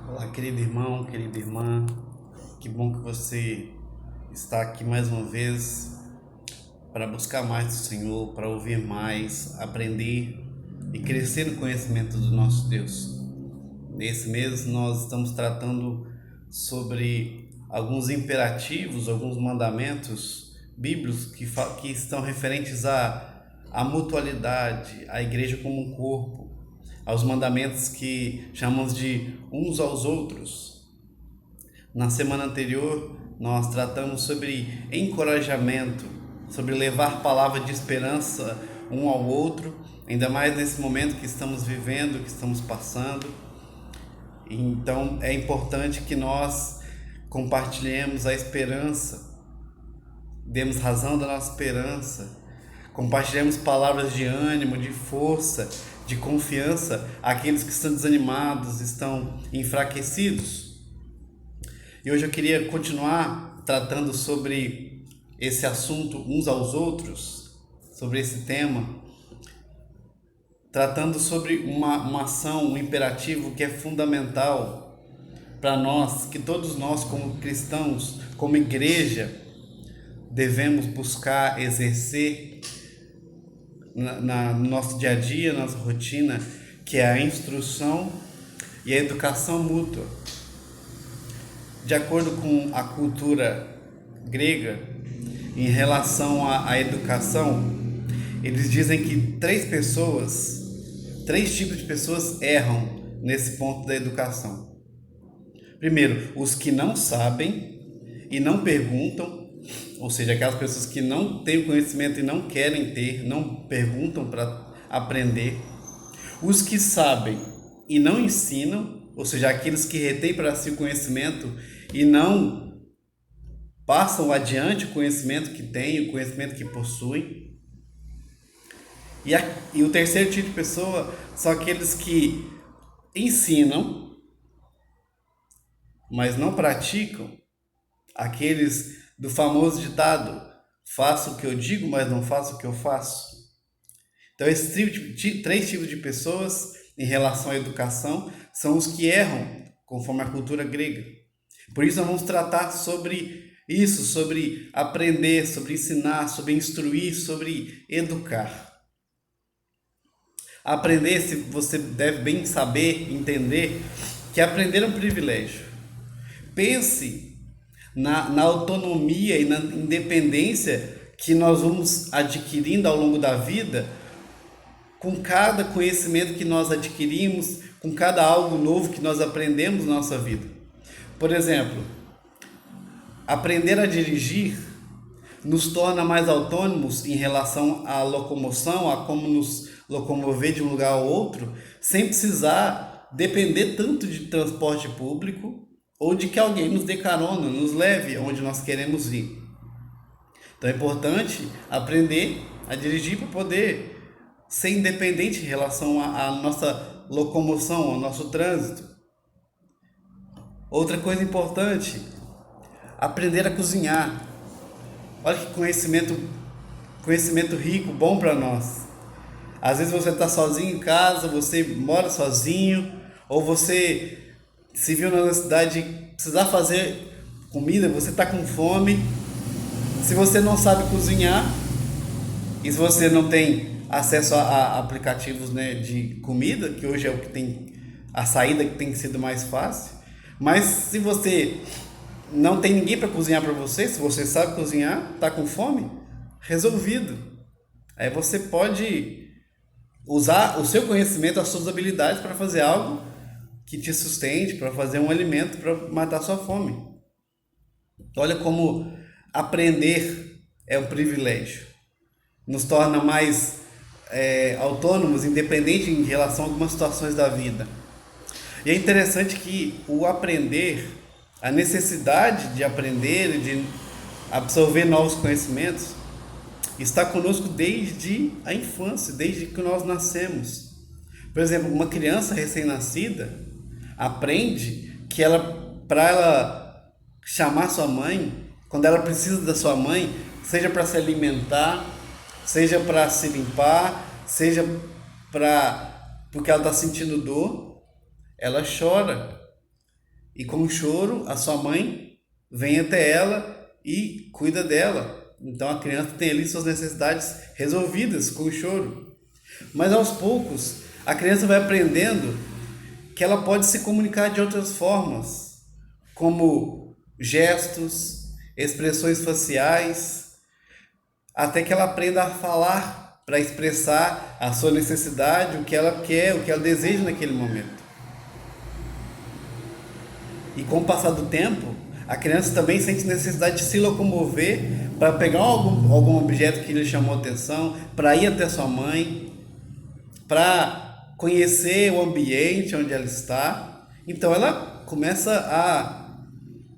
Olá, querido irmão, querida irmã, que bom que você está aqui mais uma vez para buscar mais do Senhor, para ouvir mais, aprender e crescer no conhecimento do nosso Deus. Nesse mês nós estamos tratando sobre alguns imperativos, alguns mandamentos bíblicos que estão referentes à mutualidade, à igreja como um corpo, aos mandamentos que chamamos de uns aos outros. Na semana anterior, nós tratamos sobre encorajamento, sobre levar palavra de esperança um ao outro, ainda mais nesse momento que estamos vivendo, que estamos passando. Então, é importante que nós compartilhemos a esperança, demos razão da nossa esperança, compartilhemos palavras de ânimo, de força, de confiança àqueles que estão desanimados, estão enfraquecidos. E hoje eu queria continuar tratando sobre esse assunto uns aos outros, sobre esse tema, tratando sobre uma ação, um imperativo que é fundamental para nós, que todos nós como cristãos, como igreja, devemos buscar exercer no nosso dia a dia, na nossa rotina, que é a instrução e a educação mútua. De acordo com a cultura grega, em relação à educação, eles dizem que três tipos de pessoas erram nesse ponto da educação. Primeiro, os que não sabem e não perguntam, ou seja, aquelas pessoas que não têm o conhecimento e não querem ter, não perguntam para aprender. Os que sabem e não ensinam, ou seja, aqueles que retêm para si o conhecimento e não passam adiante o conhecimento que têm, o conhecimento que possuem. E o terceiro tipo de pessoa são aqueles que ensinam, mas não praticam, aqueles do famoso ditado: faço o que eu digo, mas não faço o que eu faço. Então, esses três tipos de pessoas em relação à educação são os que erram, conforme a cultura grega. Por isso, nós vamos tratar sobre isso, sobre aprender, sobre ensinar, sobre instruir, sobre educar. Aprender, se você deve bem saber, entender que aprender é um privilégio. Pense na autonomia e na independência que nós vamos adquirindo ao longo da vida, com cada conhecimento que nós adquirimos, com cada algo novo que nós aprendemos na nossa vida. Por exemplo, aprender a dirigir nos torna mais autônomos em relação à locomoção, a como nos locomover de um lugar ao outro, sem precisar depender tanto de transporte público ou de que alguém nos dê carona, nos leve onde nós queremos ir. Então é importante aprender a dirigir para poder ser independente em relação à nossa locomoção, ao nosso trânsito. Outra coisa importante, aprender a cozinhar. Olha que conhecimento rico, bom para nós. Às vezes você está sozinho em casa, você mora sozinho, ou você se viu na necessidade de precisar fazer comida, você está com fome. Se você não sabe cozinhar, e se você não tem acesso a aplicativos, né, de comida, que hoje é o que tem, a saída que tem sido mais fácil, mas se você não tem ninguém para cozinhar para você, se você sabe cozinhar, está com fome, resolvido. Aí você pode usar o seu conhecimento, as suas habilidades para fazer algo que te sustente, para fazer um alimento para matar sua fome. Olha como aprender é um privilégio. Nos torna mais autônomos, independentes em relação a algumas situações da vida. E é interessante que o aprender, a necessidade de aprender e de absorver novos conhecimentos, está conosco desde a infância, desde que nós nascemos. Por exemplo, uma criança recém-nascida aprende que para ela chamar sua mãe, quando ela precisa da sua mãe, seja para se alimentar, seja para se limpar, seja porque ela está sentindo dor, ela chora. e com choro a sua mãe vem até ela e cuida dela. Então a criança tem ali suas necessidades resolvidas com choro. Mas aos poucos a criança vai aprendendo que ela pode se comunicar de outras formas, como gestos, expressões faciais, até que ela aprenda a falar para expressar a sua necessidade, o que ela quer, o que ela deseja naquele momento. E com o passar do tempo, a criança também sente necessidade de se locomover para pegar algum objeto que lhe chamou a atenção, para ir até sua mãe, para conhecer o ambiente onde ela está. Então ela começa a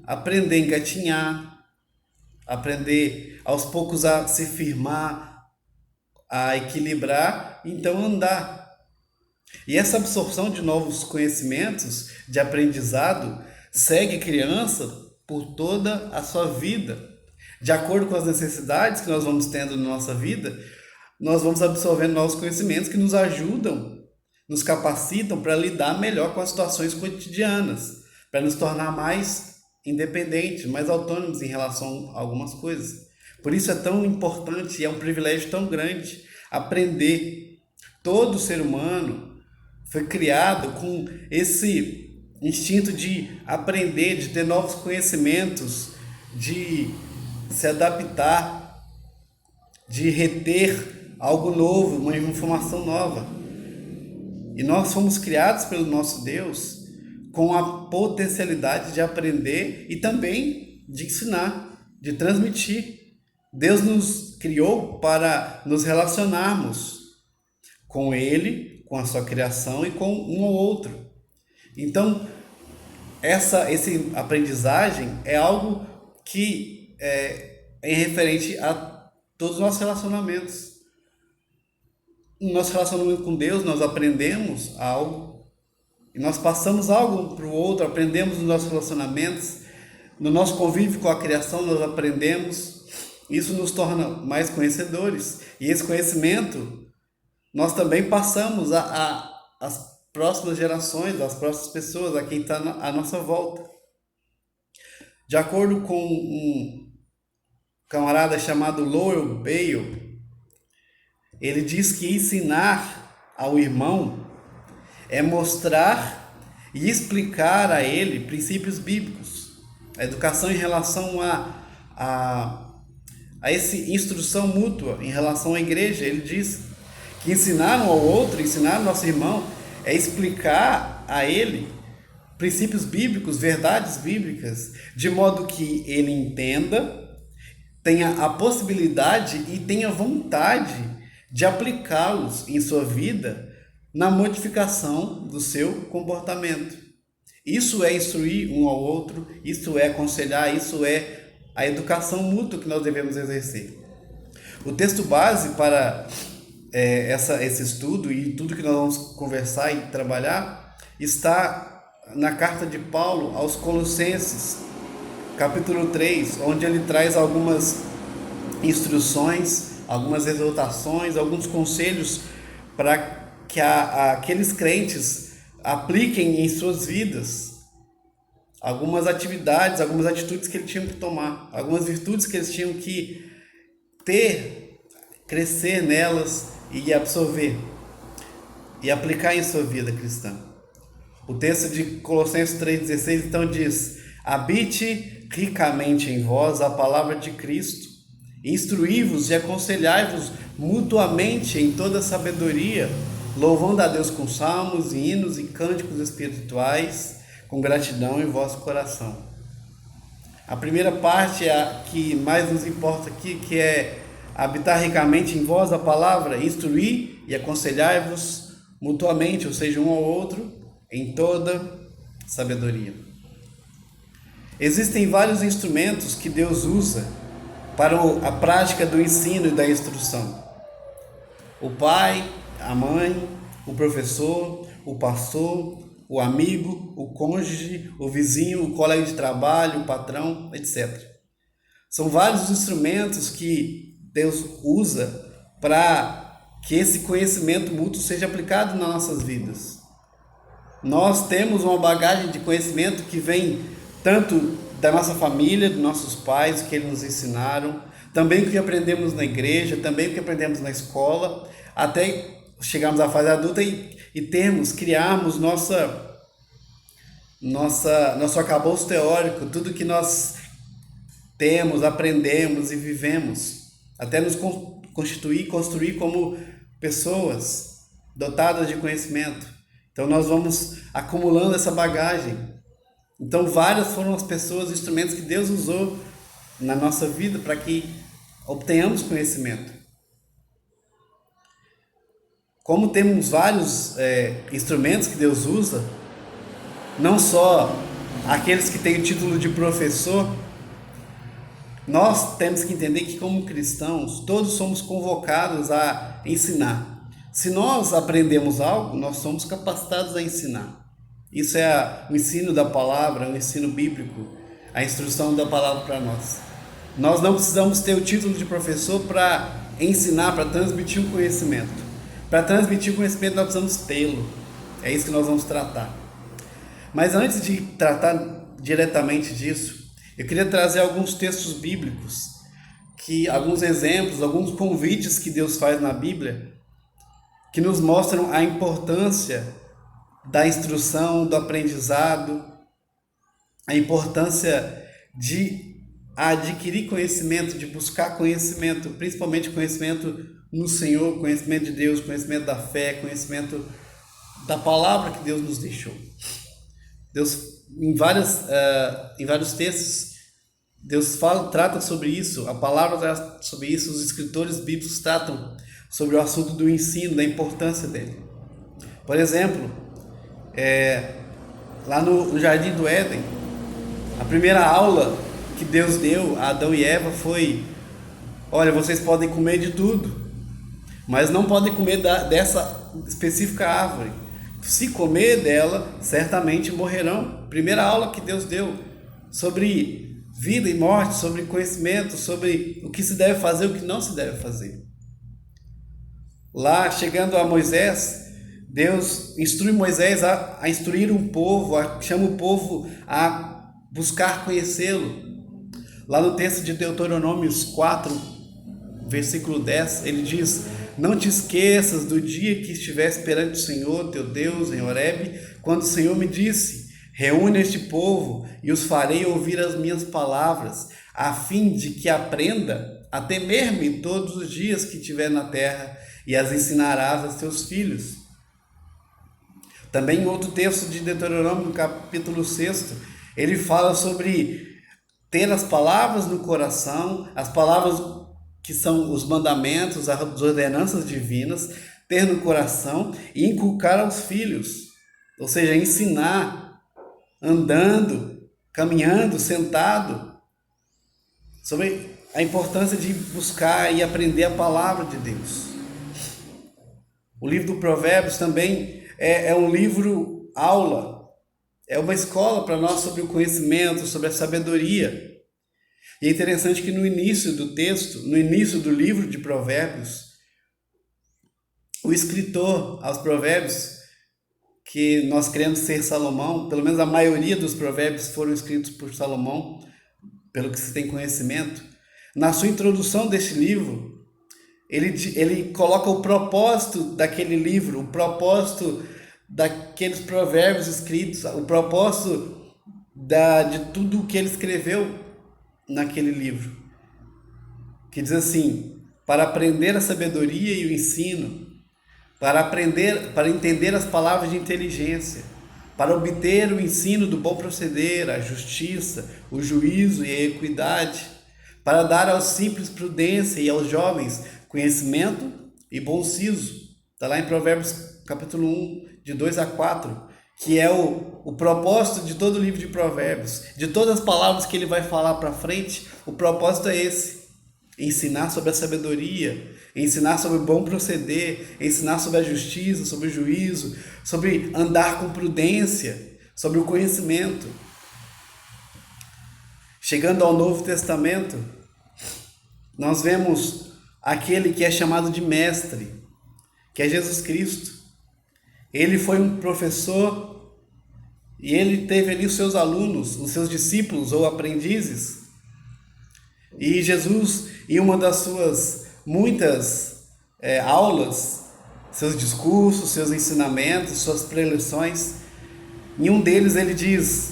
aprender a engatinhar, aprender aos poucos a se firmar, a equilibrar, então andar. E essa absorção de novos conhecimentos, de aprendizado, segue a criança por toda a sua vida. De acordo com as necessidades que nós vamos tendo na nossa vida, nós vamos absorvendo novos conhecimentos que nos ajudam, nos capacitam para lidar melhor com as situações cotidianas, para nos tornar mais independentes, mais autônomos em relação a algumas coisas. Por isso é tão importante e é um privilégio tão grande aprender. Todo ser humano foi criado com esse instinto de aprender, de ter novos conhecimentos, de se adaptar, de reter algo novo, uma informação nova. E nós fomos criados pelo nosso Deus com a potencialidade de aprender e também de ensinar, de transmitir. Deus nos criou para nos relacionarmos com Ele, com a sua criação e com um ao outro. Então, essa aprendizagem é algo que é referente a todos os nossos relacionamentos. No nosso relacionamento com Deus, nós aprendemos algo e nós passamos algo para o outro, aprendemos nos nossos relacionamentos, no nosso convívio com a criação, nós aprendemos. Isso nos torna mais conhecedores e esse conhecimento nós também passamos às próximas gerações, às próximas pessoas, a quem está à nossa volta. De acordo com um camarada chamado Lowell Bale, ele diz que ensinar ao irmão é mostrar e explicar a ele princípios bíblicos. A educação em relação a essa instrução mútua em relação à igreja. Ele diz que ensinar um ao outro, ensinar ao nosso irmão, é explicar a ele princípios bíblicos, verdades bíblicas, de modo que ele entenda, tenha a possibilidade e tenha vontade de aplicá-los em sua vida na modificação do seu comportamento. Isso é instruir um ao outro, isso é aconselhar, isso é a educação mútua que nós devemos exercer. O texto base para esse estudo e tudo que nós vamos conversar e trabalhar está na carta de Paulo aos Colossenses, capítulo 3, onde ele traz algumas instruções, algumas exortações, alguns conselhos para que aqueles crentes apliquem em suas vidas algumas atividades, algumas atitudes que eles tinham que tomar, algumas virtudes que eles tinham que ter, crescer nelas e absorver e aplicar em sua vida cristã. O texto de Colossenses 3,16 então diz: habite ricamente em vós a palavra de Cristo, instruí-vos e aconselhai-vos mutuamente em toda sabedoria, louvando a Deus com salmos, hinos e cânticos espirituais, com gratidão em vosso coração. A primeira parte é a que mais nos importa aqui, que é habitar ricamente em vós a palavra, instruir e aconselhar-vos mutuamente, ou seja, um ao outro, em toda sabedoria. Existem vários instrumentos que Deus usa para a prática do ensino e da instrução. O pai, a mãe, o professor, o pastor, o amigo, o cônjuge, o vizinho, o colega de trabalho, o patrão, etc. São vários os instrumentos que Deus usa para que esse conhecimento mútuo seja aplicado nas nossas vidas. Nós temos uma bagagem de conhecimento que vem tanto da nossa família, dos nossos pais, o que eles nos ensinaram, também o que aprendemos na igreja, também o que aprendemos na escola, até chegarmos à fase adulta criarmos nosso arcabouço teórico, tudo que nós temos, aprendemos e vivemos, até nos construir como pessoas dotadas de conhecimento. Então nós vamos acumulando essa bagagem. Então várias foram as pessoas, instrumentos que Deus usou na nossa vida para que obtenhamos conhecimento. Como temos vários instrumentos que Deus usa, não só aqueles que têm o título de professor, nós temos que entender que, como cristãos, todos somos convocados a ensinar. Se nós aprendemos algo, nós somos capacitados a ensinar. Isso é o ensino da palavra, o ensino bíblico, a instrução da palavra para nós. Nós não precisamos ter o título de professor para ensinar, para transmitir um conhecimento. Para transmitir o conhecimento, nós precisamos tê-lo. É isso que nós vamos tratar. Mas antes de tratar diretamente disso, eu queria trazer alguns textos bíblicos, alguns exemplos, alguns convites que Deus faz na Bíblia, que nos mostram a importância da instrução, do aprendizado, a importância de adquirir conhecimento, de buscar conhecimento, principalmente conhecimento no Senhor, conhecimento de Deus, conhecimento da fé, conhecimento da palavra que Deus nos deixou. Deus, em vários textos, Deus trata sobre isso, a palavra trata sobre isso, os escritores bíblicos tratam sobre o assunto do ensino, da importância dele. Por exemplo, lá no Jardim do Éden, a primeira aula que Deus deu a Adão e Eva foi: olha, vocês podem comer de tudo, mas não podem comer dessa específica árvore. Se comer dela, certamente morrerão. Primeira aula que Deus deu sobre vida e morte, sobre conhecimento, sobre o que se deve fazer e o que não se deve fazer. Lá, chegando a Moisés, Deus instrui Moisés a instruir um povo, chama o povo a buscar conhecê-lo. Lá no texto de Deuteronômios 4, versículo 10, ele diz: não te esqueças do dia que estivesse perante o Senhor, teu Deus, em Horebe, quando o Senhor me disse: reúne este povo e os farei ouvir as minhas palavras, a fim de que aprenda a temer-me todos os dias que estiver na terra, e as ensinarás a teus filhos. Também em outro texto de Deuteronômio, no capítulo 6, ele fala sobre ter as palavras no coração, as palavras que são os mandamentos, as ordenanças divinas, ter no coração e inculcar aos filhos, ou seja, ensinar, andando, caminhando, sentado, sobre a importância de buscar e aprender a palavra de Deus. O livro do Provérbios também é um livro aula, é uma escola para nós sobre o conhecimento, sobre a sabedoria. E é interessante que no início do texto, no início do livro de Provérbios, o escritor aos Provérbios, que nós queremos ser Salomão, pelo menos a maioria dos provérbios foram escritos por Salomão, pelo que se tem conhecimento, na sua introdução deste livro, ele coloca o propósito daquele livro, o propósito daqueles provérbios escritos, o propósito de tudo o que ele escreveu naquele livro, que diz assim: para aprender a sabedoria e o ensino, para entender as palavras de inteligência, para obter o ensino do bom proceder, a justiça, o juízo e a equidade, para dar aos simples prudência e aos jovens conhecimento e bom siso. Está lá em Provérbios capítulo 1, de 2 a 4, que é o propósito de todo o livro de Provérbios, de todas as palavras que ele vai falar para frente. O propósito é esse: ensinar sobre a sabedoria, ensinar sobre o bom proceder, ensinar sobre a justiça, sobre o juízo, sobre andar com prudência, sobre o conhecimento. Chegando ao Novo Testamento, nós vemos aquele que é chamado de mestre, que é Jesus Cristo. Ele foi um professor E ele teve ali os seus alunos, os seus discípulos ou aprendizes. E Jesus, em uma das suas muitas aulas, seus discursos, seus ensinamentos, suas preleções, em um deles ele diz: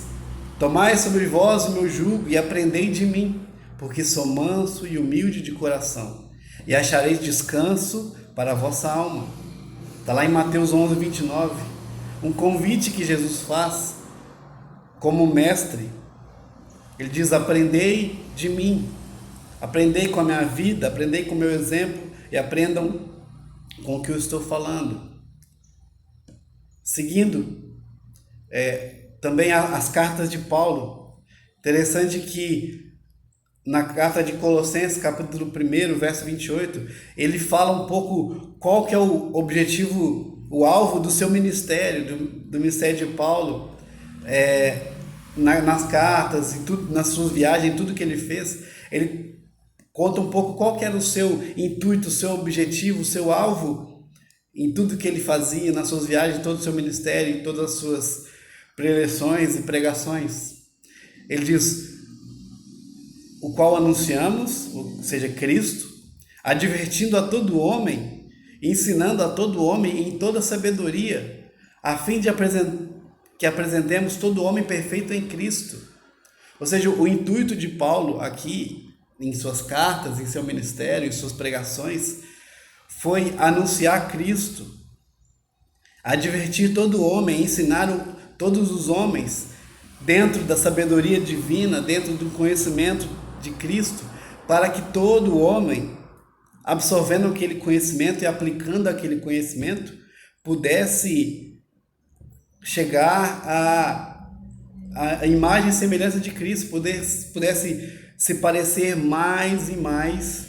tomai sobre vós o meu jugo e aprendei de mim, porque sou manso e humilde de coração, e achareis descanso para a vossa alma. Está lá em Mateus 11, 29. Um convite que Jesus faz como mestre. Ele diz: aprendei de mim, aprendei com a minha vida, aprendei com o meu exemplo e aprendam com o que eu estou falando. Seguindo, também as cartas de Paulo. Interessante que na carta de Colossenses, capítulo 1, verso 28, ele fala um pouco qual que é o objetivo, o alvo do seu ministério, do ministério de Paulo, nas cartas, e tudo, nas suas viagens, tudo que ele fez. Ele conta um pouco qual que era o seu intuito, o seu objetivo, o seu alvo em tudo que ele fazia, nas suas viagens, todo o seu ministério, em todas as suas preleções e pregações. Ele diz: o qual anunciamos, ou seja, Cristo, advertindo a todo homem, ensinando a todo homem em toda sabedoria, a fim de que apresentemos todo homem perfeito em Cristo. Ou seja, o intuito de Paulo aqui, em suas cartas, em seu ministério, em suas pregações, foi anunciar Cristo, advertir todo homem, ensinar todos os homens dentro da sabedoria divina, dentro do conhecimento de Cristo, para que todo homem, absorvendo aquele conhecimento e aplicando aquele conhecimento, pudesse chegar à imagem e semelhança de Cristo, pudesse se parecer mais e mais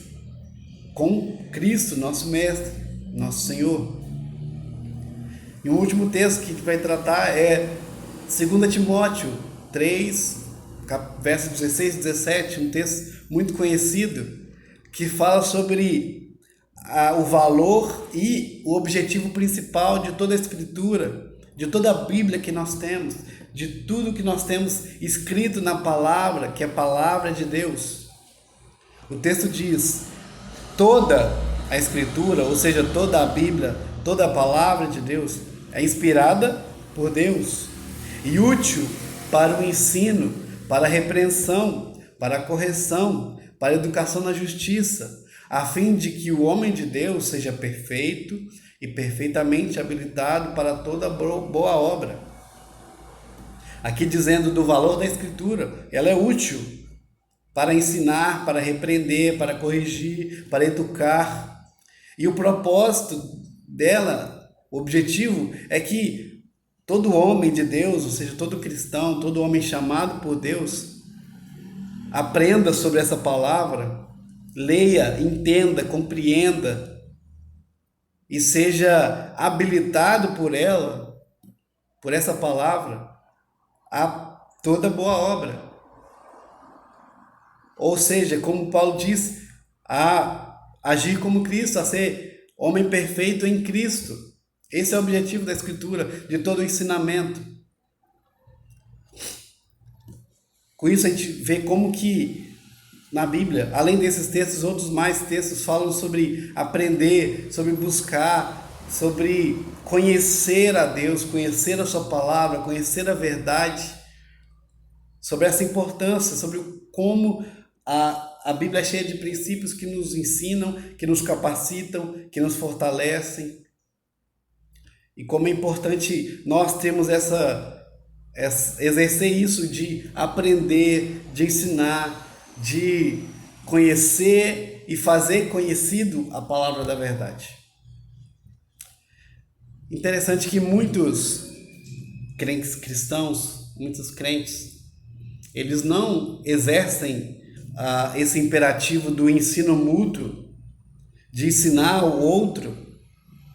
com Cristo, nosso Mestre, nosso Senhor. E o último texto que vai tratar é 2 Timóteo 3, versos 16 e 17, um texto muito conhecido, que fala sobre o valor e o objetivo principal de toda a Escritura, de toda a Bíblia que nós temos, de tudo que nós temos escrito na palavra, que é a palavra de Deus. O texto diz: toda a Escritura, ou seja, toda a Bíblia, toda a palavra de Deus é inspirada por Deus e útil para o ensino, para a repreensão, para a correção, para a educação na justiça, a fim de que o homem de Deus seja perfeito e perfeitamente habilitado para toda boa obra. Aqui dizendo do valor da Escritura, ela é útil para ensinar, para repreender, para corrigir, para educar. E o propósito dela, o objetivo, é que todo homem de Deus, ou seja, todo cristão, todo homem chamado por Deus, aprenda sobre essa palavra, leia, entenda, compreenda e seja habilitado por ela, por essa palavra, a toda boa obra. Ou seja, como Paulo diz, a agir como Cristo, a ser homem perfeito em Cristo. Esse é o objetivo da Escritura, de todo o ensinamento. Com isso a gente vê como que na Bíblia, além desses textos, outros mais textos falam sobre aprender, sobre buscar, sobre conhecer a Deus, conhecer a sua palavra, conhecer a verdade, sobre essa importância, sobre como a Bíblia é cheia de princípios que nos ensinam, que nos capacitam, que nos fortalecem. E como é importante nós termos exercer isso de aprender, de ensinar, de conhecer e fazer conhecido a palavra da verdade. Interessante que muitos crentes cristãos, muitos crentes, eles não exercem esse imperativo do ensino mútuo, de ensinar o outro,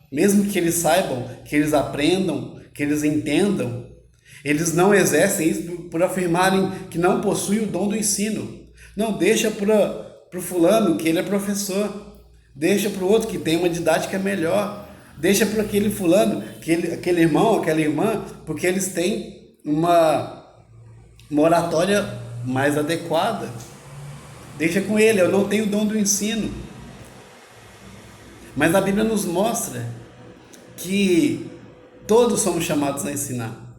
mesmo que eles saibam, que eles aprendam, que eles entendam. Eles não exercem isso por afirmarem que não possuem o dom do ensino. Não, deixa para o fulano que ele é professor, deixa para o outro que tem uma didática melhor, deixa para aquele fulano, aquele irmão, aquela irmã, porque eles têm uma oratória mais adequada. Deixa com ele, eu não tenho o dom do ensino. Mas a Bíblia nos mostra que todos somos chamados a ensinar.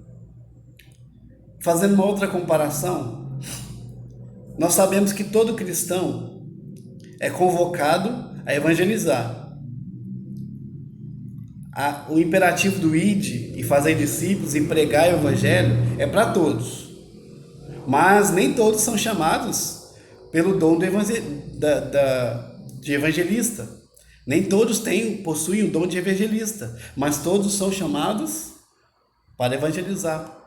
Fazendo uma outra comparação, nós sabemos que todo cristão é convocado a evangelizar. O imperativo do ide e fazer discípulos e pregar o evangelho é para todos. Mas nem todos são chamados pelo dom de evangelista. Nem todos possuem o dom de evangelista, mas todos são chamados para evangelizar.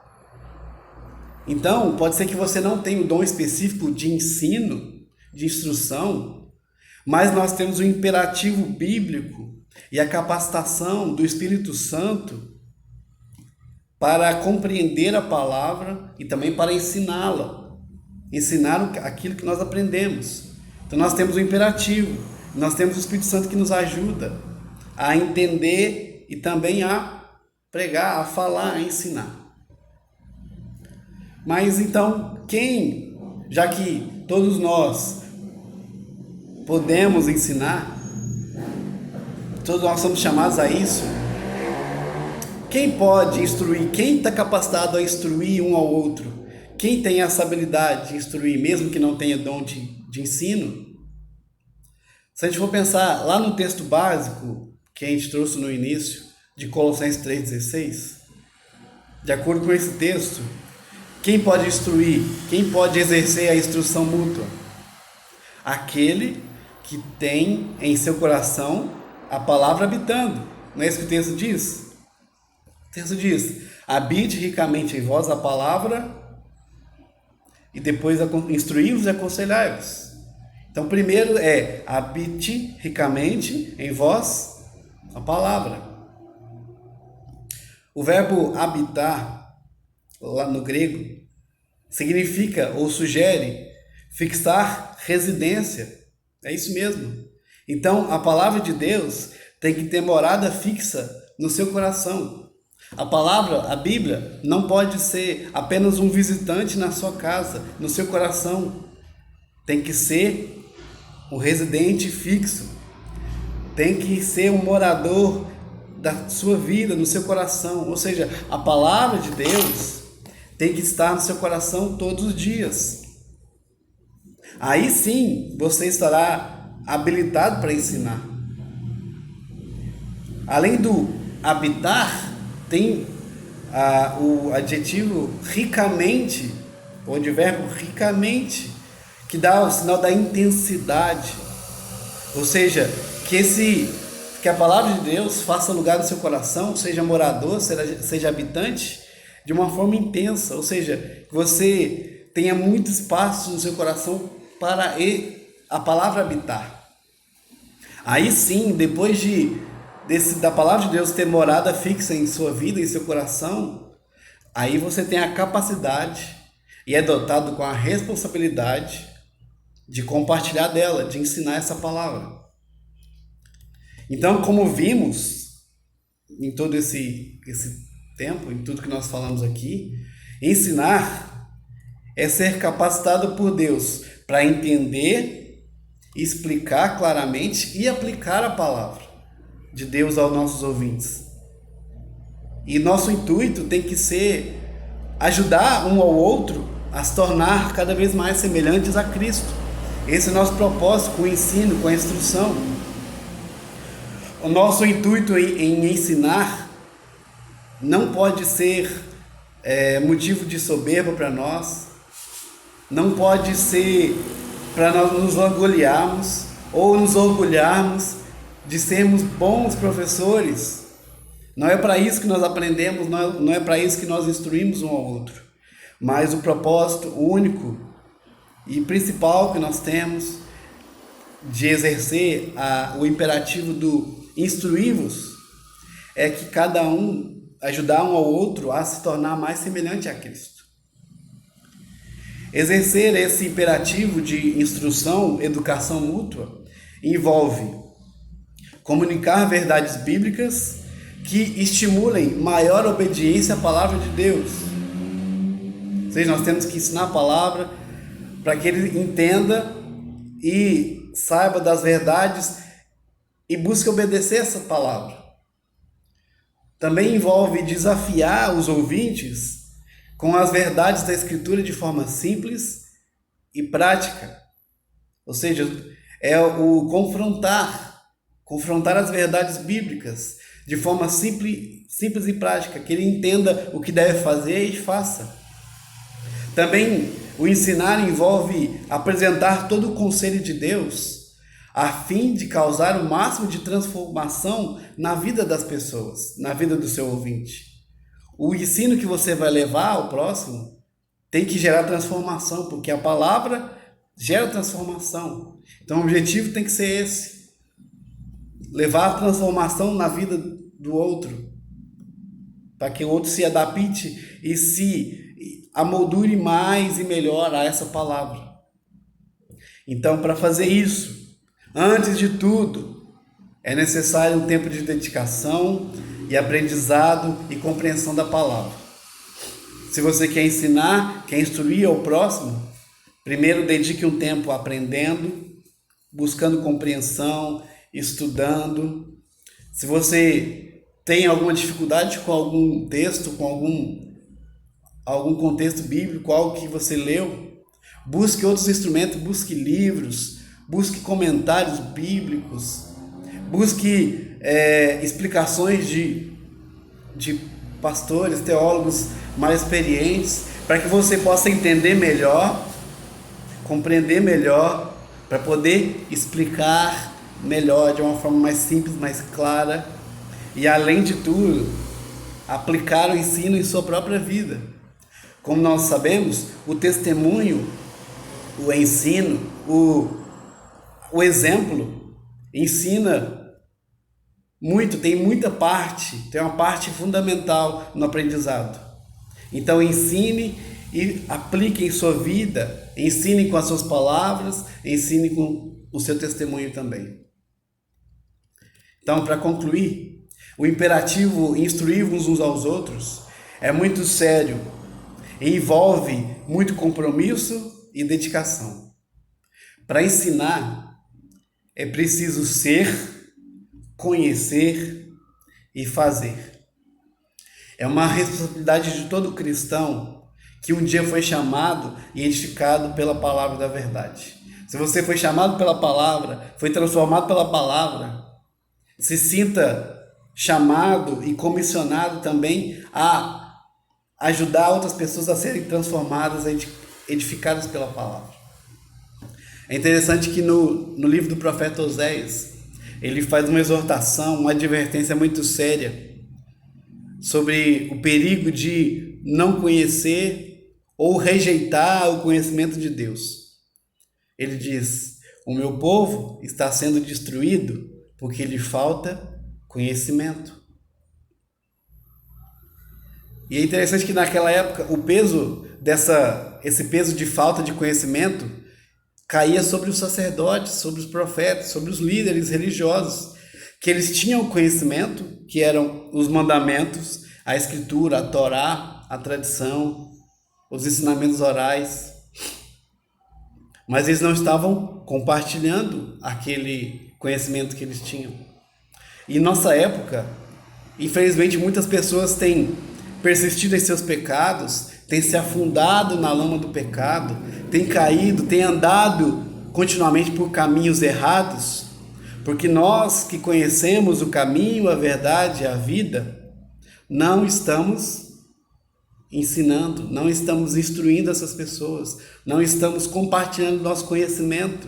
Então, pode ser que você não tenha o dom específico de ensino, de instrução, mas nós temos o imperativo bíblico e a capacitação do Espírito Santo para compreender a palavra e também para ensiná-la, ensinar aquilo que nós aprendemos. Então nós temos o imperativo, nós temos o Espírito Santo que nos ajuda a entender e também a pregar, a falar, a ensinar. Mas então, já que todos nós podemos ensinar, todos nós somos chamados a isso, quem pode instruir? Quem está capacitado a instruir um ao outro? Quem tem essa habilidade de instruir, mesmo que não tenha dom de ensino? Se a gente for pensar lá no texto básico que a gente trouxe no início, de Colossenses 3,16, de acordo com esse texto, quem pode instruir? Quem pode exercer a instrução mútua? Aquele que tem em seu coração a palavra habitando. Não é isso que o texto diz? O texto diz: habite ricamente em vós a palavra, e depois instruí-vos e aconselhai-vos. Então, primeiro habite ricamente em vós a palavra. O verbo habitar, lá no grego, significa ou sugere fixar residência. É isso mesmo. Então, a palavra de Deus tem que ter morada fixa no seu coração. A palavra, a Bíblia, não pode ser apenas um visitante na sua casa, no seu coração. Tem que ser um residente fixo. Tem que ser um morador da sua vida, no seu coração. Ou seja, a palavra de Deus tem que estar no seu coração todos os dias. Aí sim, você estará habilitado para ensinar. Além do habitar, tem o adjetivo ricamente, ou de verbo ricamente, que dá o sinal da intensidade. Ou seja, que a palavra de Deus faça lugar no seu coração, seja morador, seja habitante, de uma forma intensa. Ou seja, que você tenha muito espaço no seu coração para a palavra habitar. Aí sim, depois da palavra de Deus ter morada fixa em sua vida, em seu coração, aí você tem a capacidade e é dotado com a responsabilidade de compartilhar dela, de ensinar essa palavra. Então, como vimos em todo esse tempo, em tudo que nós falamos aqui, ensinar é ser capacitado por Deus para entender, explicar claramente e aplicar a palavra de Deus aos nossos ouvintes. E nosso intuito tem que ser ajudar um ao outro a se tornar cada vez mais semelhantes a Cristo. Esse é o nosso propósito com o ensino, com a instrução. O nosso intuito em ensinar não pode ser motivo de soberba para nós, não pode ser para nós nos orgulharmos ou nos orgulharmos de sermos bons professores. Não é para isso que nós aprendemos, não é para isso que nós instruímos um ao outro. Mas o propósito único e principal que nós temos de exercer o imperativo do instruí-vos é que cada um ajudar um ao outro a se tornar mais semelhante a Cristo. Exercer esse imperativo de instrução, educação mútua, envolve comunicar verdades bíblicas que estimulem maior obediência à palavra de Deus. seja, nós temos que ensinar a palavra para que ele entenda e saiba das verdades e busque obedecer essa palavra. Também envolve desafiar os ouvintes com as verdades da Escritura de forma simples e prática. Ou seja, é o confrontar as verdades bíblicas de forma simples e prática, que ele entenda o que deve fazer e faça. Também o ensinar envolve apresentar todo o conselho de Deus, a fim de causar o máximo de transformação na vida das pessoas, na vida do seu ouvinte. O ensino que você vai levar ao próximo tem que gerar transformação, porque a palavra gera transformação. Então o objetivo tem que ser esse: levar a transformação na vida do outro, para que o outro se adapte e se amoldure mais e melhor a essa palavra. Então, para fazer isso, antes de tudo, é necessário um tempo de dedicação e aprendizado e compreensão da palavra. Se você quer ensinar, quer instruir ao próximo, primeiro dedique um tempo aprendendo, buscando compreensão, estudando. Se você tem alguma dificuldade com algum texto, com algum contexto bíblico, algo que você leu, busque outros instrumentos, busque livros, busque comentários bíblicos, busque explicações de pastores, teólogos mais experientes, para que você possa entender melhor, compreender melhor, para poder explicar melhor, de uma forma mais simples, mais clara, e além de tudo, aplicar o ensino em sua própria vida. Como nós sabemos, o testemunho, o ensino, o exemplo ensina muito, tem muita parte, tem uma parte fundamental no aprendizado. Então ensine e aplique em sua vida, ensine com as suas palavras, ensine com o seu testemunho também. Então, para concluir, o imperativo instruir uns aos outros é muito sério e envolve muito compromisso e dedicação. Para ensinar, é preciso ser, conhecer e fazer. É uma responsabilidade de todo cristão que um dia foi chamado e edificado pela palavra da verdade. Se você foi chamado pela palavra, foi transformado pela palavra, se sinta chamado e comissionado também a ajudar outras pessoas a serem transformadas, edificadas pela palavra. É interessante que no livro do profeta Oséias, ele faz uma exortação, uma advertência muito séria sobre o perigo de não conhecer ou rejeitar o conhecimento de Deus. Ele diz: o meu povo está sendo destruído porque lhe falta conhecimento. E é interessante que naquela época esse peso de falta de conhecimento caía sobre os sacerdotes, sobre os profetas, sobre os líderes religiosos, que eles tinham conhecimento, que eram os mandamentos, a escritura, a Torá, a tradição, os ensinamentos orais, mas eles não estavam compartilhando aquele conhecimento que eles tinham. E em nossa época, infelizmente, muitas pessoas têm persistido em seus pecados, têm se afundado na lama do pecado, têm caído, têm andado continuamente por caminhos errados, porque nós que conhecemos o caminho, a verdade e a vida, não estamos ensinando, não estamos instruindo essas pessoas, não estamos compartilhando nosso conhecimento,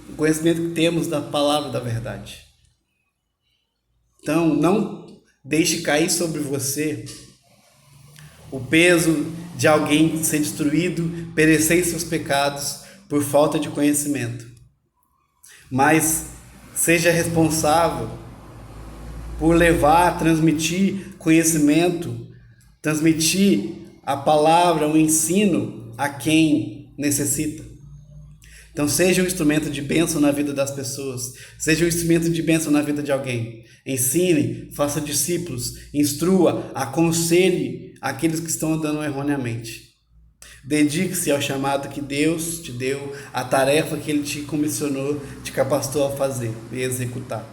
o conhecimento que temos da palavra da verdade. Então, não deixe cair sobre você o peso de alguém ser destruído, perecer em seus pecados por falta de conhecimento. Mas seja responsável por levar, transmitir conhecimento, transmitir a palavra, o ensino a quem necessita. Então seja um instrumento de bênção na vida das pessoas, seja um instrumento de bênção na vida de alguém. Ensine, faça discípulos, instrua, aconselhe aqueles que estão andando erroneamente. Dedique-se ao chamado que Deus te deu, à tarefa que Ele te comissionou, te capacitou a fazer e executar.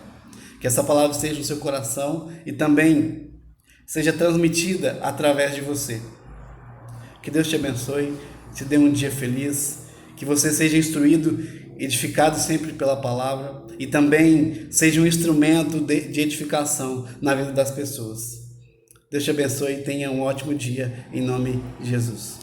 Que essa palavra esteja no seu coração e também seja transmitida através de você. Que Deus te abençoe, te dê um dia feliz, que você seja instruído, edificado sempre pela palavra e também seja um instrumento de edificação na vida das pessoas. Deus te abençoe e tenha um ótimo dia, em nome de Jesus.